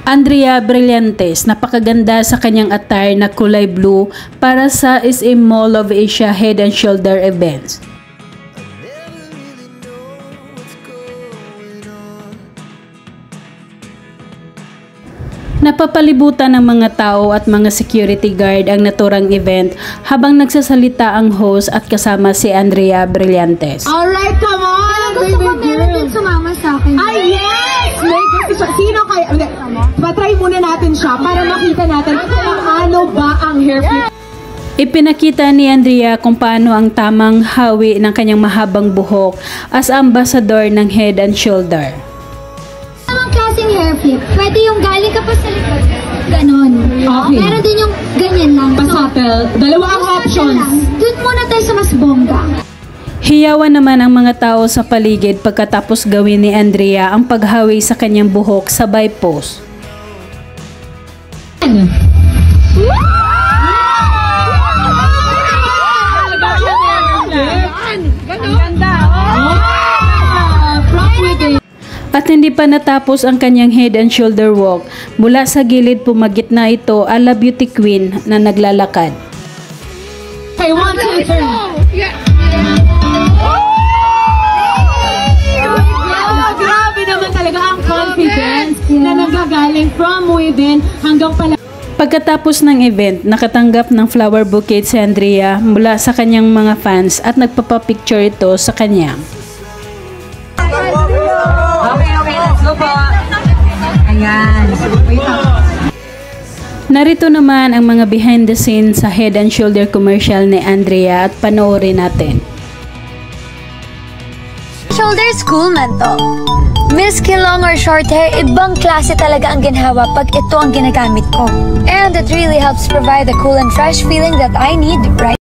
Andrea Brillantes, napakaganda sa kanyang attire na kulay blue para sa SM Mall of Asia Head and Shoulder events. Napapalibutan ng mga tao at mga security guard ang naturang event habang nagsasalita ang host at kasama si Andrea Brillantes. Alright, come on! Gusto ko meron din sumama sa akin. Ay, yes! May gusto siya. Sino kaya? Patry muna natin siya para makita natin kung ano ba ang hair flip. Ipinakita ni Andrea kung paano ang tamang hawi ng kanyang mahabang buhok as ambassador ng Head and Shoulder. Anong klaseng hair flip? Pwede yung galing ka pa sa likod. Ganon. Okay. Meron din yung ganyan lang. Pasapel. Dalawang options. Doon muna tayo sa mas bongga. Hiyawan naman ang mga tao sa paligid pagkatapos gawin ni Andrea ang paghawi sa kanyang buhok sabay pose. At hindi pa natapos ang kanyang head and shoulder walk, mula sa gilid pumagit na ito ala beauty queen na naglalakad. Okay, 1, 2, 3. Grabe naman talaga ang confidence na nagagaling from within hanggang pala. Pagkatapos ng event, nakatanggap ng flower bouquet si Andrea mula sa kanyang mga fans at nagpapapicture ito sa kanya. Okay, let's go po. Ayan. Narito naman ang mga behind the scenes sa Head and Shoulder commercial ni Andrea at panoorin natin. Shoulders cool man to. Miski long or short hair, ibang klase talaga ang ginhawa pag ito ang ginagamit ko. And it really helps provide the cool and fresh feeling that I need right